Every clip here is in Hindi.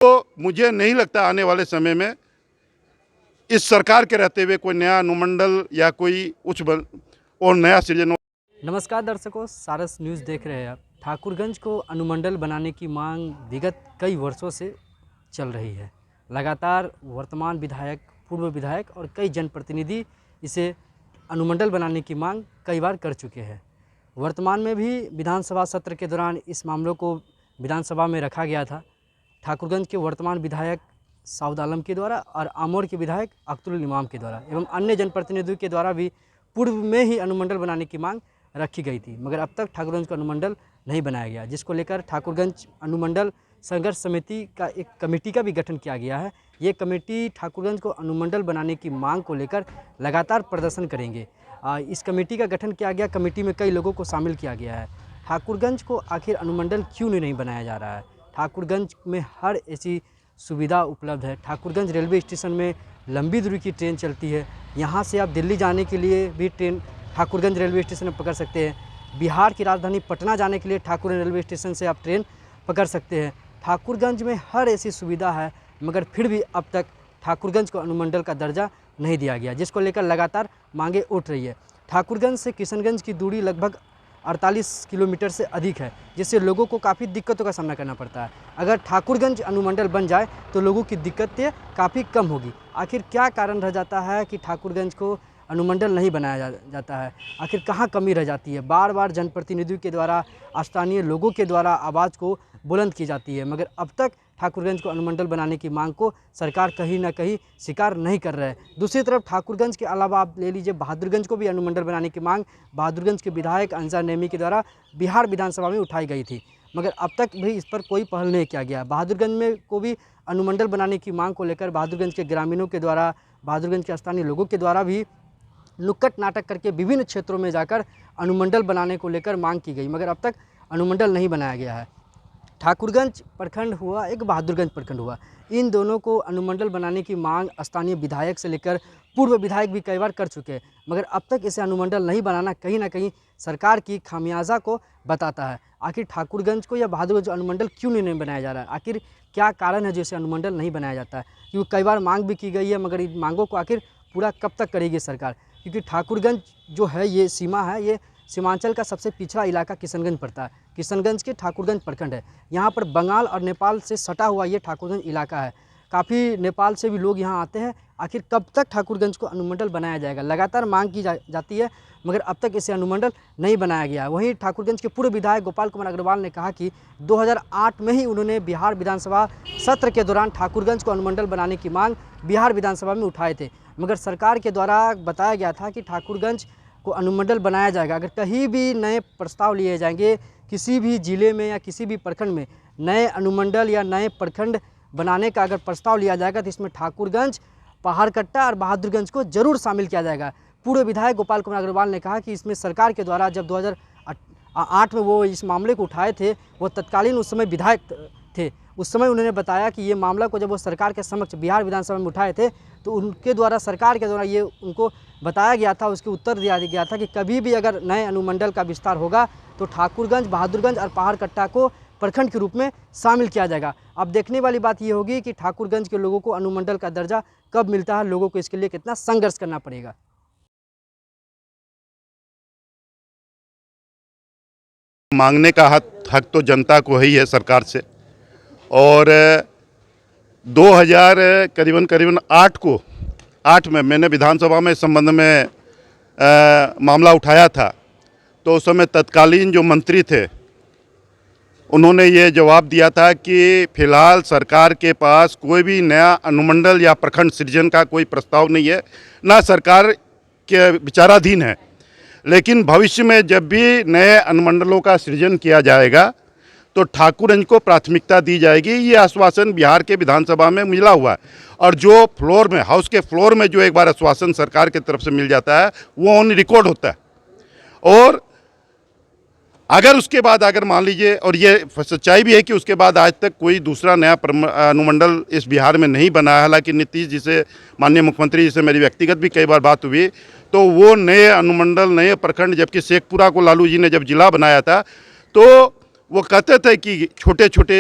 तो मुझे नहीं लगता आने वाले समय में इस सरकार के रहते हुए कोई नया अनुमंडल या कोई और नया सृजन। नमस्कार दर्शकों, सारस न्यूज़ देख रहे हैं आप। ठाकुरगंज को अनुमंडल बनाने की मांग विगत कई वर्षों से चल रही है। लगातार वर्तमान विधायक, पूर्व विधायक और कई जनप्रतिनिधि इसे अनुमंडल बनाने की मांग कई बार कर चुके हैं। वर्तमान में भी विधानसभा सत्र के दौरान इस मामलों को विधानसभा में रखा गया था। ठाकुरगंज के वर्तमान विधायक साउद आलम के द्वारा और आमोर के विधायक अख्तरुल इमाम के द्वारा एवं अन्य जनप्रतिनिधियों के द्वारा भी पूर्व में ही अनुमंडल बनाने की मांग रखी गई थी, मगर अब तक ठाकुरगंज को अनुमंडल नहीं बनाया गया, जिसको लेकर ठाकुरगंज अनुमंडल संघर्ष समिति का एक कमेटी का भी गठन किया गया है। ये कमेटी ठाकुरगंज को अनुमंडल बनाने की मांग को लेकर लगातार प्रदर्शन करेंगे। इस कमेटी का गठन किया गया। कमेटी में कई लोगों को शामिल किया गया है। ठाकुरगंज को आखिर अनुमंडल क्यों नहीं बनाया जा रहा है? ठाकुरगंज में हर ऐसी सुविधा उपलब्ध है। ठाकुरगंज रेलवे स्टेशन में लंबी दूरी की ट्रेन चलती है। यहाँ से आप दिल्ली जाने के लिए भी ट्रेन ठाकुरगंज रेलवे स्टेशन में पकड़ सकते हैं। बिहार की राजधानी पटना जाने के लिए ठाकुरगंज रेलवे स्टेशन से आप ट्रेन पकड़ सकते हैं। ठाकुरगंज में हर ऐसी सुविधा है, मगर फिर भी अब तक ठाकुरगंज को अनुमंडल का दर्जा नहीं दिया गया, जिसको लेकर लगातार मांगे उठ रही है। ठाकुरगंज से किशनगंज की दूरी लगभग 48 किलोमीटर से अधिक है, जिससे लोगों को काफ़ी दिक्कतों का सामना करना पड़ता है। अगर ठाकुरगंज अनुमंडल बन जाए तो लोगों की दिक्कतें काफ़ी कम होगी। आखिर क्या कारण रह जाता है कि ठाकुरगंज को अनुमंडल नहीं बनाया जाता है? आखिर कहाँ कमी रह जाती है? बार बार जनप्रतिनिधियों के द्वारा, स्थानीय लोगों के द्वारा आवाज़ को बुलंद की जाती है, मगर अब तक ठाकुरगंज को अनुमंडल बनाने की मांग को सरकार कहीं ना कहीं स्वीकार नहीं कर रहा है। दूसरी तरफ ठाकुरगंज के अलावा आप ले लीजिए, बहादुरगंज को भी अनुमंडल बनाने की मांग बहादुरगंज के विधायक अंसार नेमी के द्वारा बिहार विधानसभा में उठाई गई थी, मगर अब तक भी इस पर कोई पहल नहीं किया गया। बहादुरगंज में को भी अनुमंडल बनाने की मांग को लेकर बहादुरगंज के ग्रामीणों के द्वारा, बहादुरगंज के स्थानीय लोगों के द्वारा भी नुक्कड़ नाटक करके विभिन्न क्षेत्रों में जाकर अनुमंडल बनाने को लेकर मांग की गई, मगर अब तक अनुमंडल नहीं बनाया गया है। ठाकुरगंज प्रखंड हुआ, एक बहादुरगंज प्रखंड हुआ, इन दोनों को अनुमंडल बनाने की मांग स्थानीय विधायक से लेकर पूर्व विधायक भी कई बार कर चुके हैं, मगर अब तक इसे अनुमंडल नहीं बनाना कहीं ना कहीं सरकार की खामियाजा को बताता है। आखिर ठाकुरगंज को या बहादुरगंज अनुमंडल क्यों नहीं बनाया जा रहा है? आखिर क्या कारण है जो इसे अनुमंडल नहीं बनाया जाता है? क्योंकि कई बार मांग भी की गई है, मगर इन मांगों को आखिर पूरा कब तक करेगी सरकार? क्योंकि ठाकुरगंज जो है, ये सीमा है, ये सीमांचल का सबसे पिछड़ा इलाका किशनगंज पड़ता है। किशनगंज के ठाकुरगंज प्रखंड है। यहाँ पर बंगाल और नेपाल से सटा हुआ ये ठाकुरगंज इलाका है। काफ़ी नेपाल से भी लोग यहाँ आते हैं। आखिर कब तक ठाकुरगंज को अनुमंडल बनाया जाएगा? लगातार मांग की जाती है, मगर अब तक इसे अनुमंडल नहीं बनाया गया। वहीं ठाकुरगंज के पूर्व विधायक गोपाल कुमार अग्रवाल ने कहा कि 2008 में ही उन्होंने बिहार विधानसभा सत्र के दौरान ठाकुरगंज को अनुमंडल बनाने की मांग बिहार विधानसभा में उठाए थे, मगर सरकार के द्वारा बताया गया था कि ठाकुरगंज को अनुमंडल बनाया जाएगा। अगर कहीं भी नए प्रस्ताव लिए जाएंगे, किसी भी ज़िले में या किसी भी प्रखंड में नए अनुमंडल या नए प्रखंड बनाने का अगर प्रस्ताव लिया जाएगा, तो इसमें ठाकुरगंज, पहाड़कट्टा और बहादुरगंज को जरूर शामिल किया जाएगा। पूर्व विधायक गोपाल कुमार अग्रवाल ने कहा कि इसमें सरकार के द्वारा जब 2008 में वो इस मामले को उठाए थे, वो तत्कालीन उस समय विधायक थे। उस समय उन्होंने बताया कि ये मामला को जब वो सरकार के समक्ष बिहार विधानसभा में उठाए थे, तो उनके द्वारा, सरकार के द्वारा ये उनको बताया गया था, उसके उत्तर दिया गया था कि कभी भी अगर नए अनुमंडल का विस्तार होगा तो ठाकुरगंज, बहादुरगंज और पहाड़कट्टा को प्रखंड के रूप में शामिल किया जाएगा। अब देखने वाली बात ये होगी कि ठाकुरगंज के लोगों को अनुमंडल का दर्जा कब मिलता है, लोगों को इसके लिए कितना संघर्ष करना पड़ेगा। मांगने का हक तो जनता को ही है सरकार से, और 2000 8 में मैंने विधानसभा में इस संबंध में मामला उठाया था, तो उस समय तत्कालीन जो मंत्री थे उन्होंने ये जवाब दिया था कि फिलहाल सरकार के पास कोई भी नया अनुमंडल या प्रखंड सृजन का कोई प्रस्ताव नहीं है, ना सरकार के विचाराधीन है। लेकिन भविष्य में जब भी नए अनुमंडलों का सृजन किया जाएगा तो ठाकुरगंज को प्राथमिकता दी जाएगी। ये आश्वासन बिहार के विधानसभा में मिला हुआ है, और जो फ्लोर में, हाउस के फ्लोर में जो एक बार आश्वासन सरकार की तरफ से मिल जाता है वो ऑन रिकॉर्ड होता है। और अगर उसके बाद, अगर मान लीजिए, और ये सच्चाई भी है कि उसके बाद आज तक कोई दूसरा नया अनुमंडल इस बिहार में नहीं बना है। हालांकि नीतीश जी से, माननीय मुख्यमंत्री जी से मेरी व्यक्तिगत भी कई बार बात हुई, तो वो नए अनुमंडल, नए प्रखंड, जबकि शेखपुरा को लालू जी ने जब जिला बनाया था तो वो कहते थे कि छोटे छोटे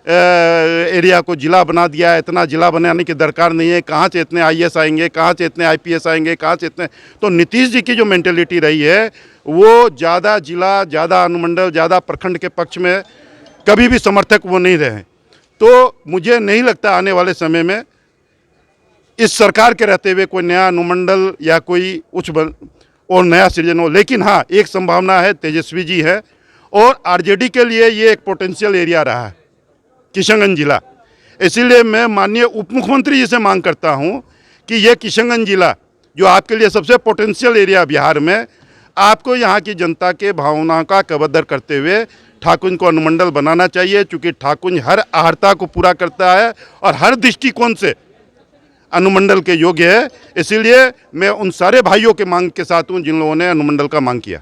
एरिया को जिला बना दिया है। इतना जिला बनाने की दरकार नहीं है। कहाँ से इतने आईएएस आएंगे, कहाँ से इतने आईपीएस आएंगे, कहाँ से इतने। तो नीतीश जी की जो मेंटेलिटी रही है वो ज़्यादा जिला, ज़्यादा अनुमंडल, ज़्यादा प्रखंड के पक्ष में कभी भी समर्थक वो नहीं रहे। तो मुझे नहीं लगता आने वाले समय में इस सरकार के रहते हुए कोई नया अनुमंडल या कोई और नया सृजन हो। लेकिन हाँ, एक संभावना है, तेजस्वी जी है और आरजेडी के लिए ये एक पोटेंशियल एरिया रहा है किशनगंज जिला। इसीलिए मैं माननीय उप मुख्यमंत्री जी से मांग करता हूं कि ये किशनगंज जिला जो आपके लिए सबसे पोटेंशियल एरिया बिहार में, आपको यहाँ की जनता के भावनाओं का कबूतर करते हुए ठाकुरगंज को अनुमंडल बनाना चाहिए। चूँकि ठाकुरगंज हर आहर्ता को पूरा करता है और हर दृष्टिकोण से अनुमंडल के योग्य है। इसीलिए मैं उन सारे भाइयों के मांग के साथ हूँ जिन लोगों ने अनुमंडल का मांग किया।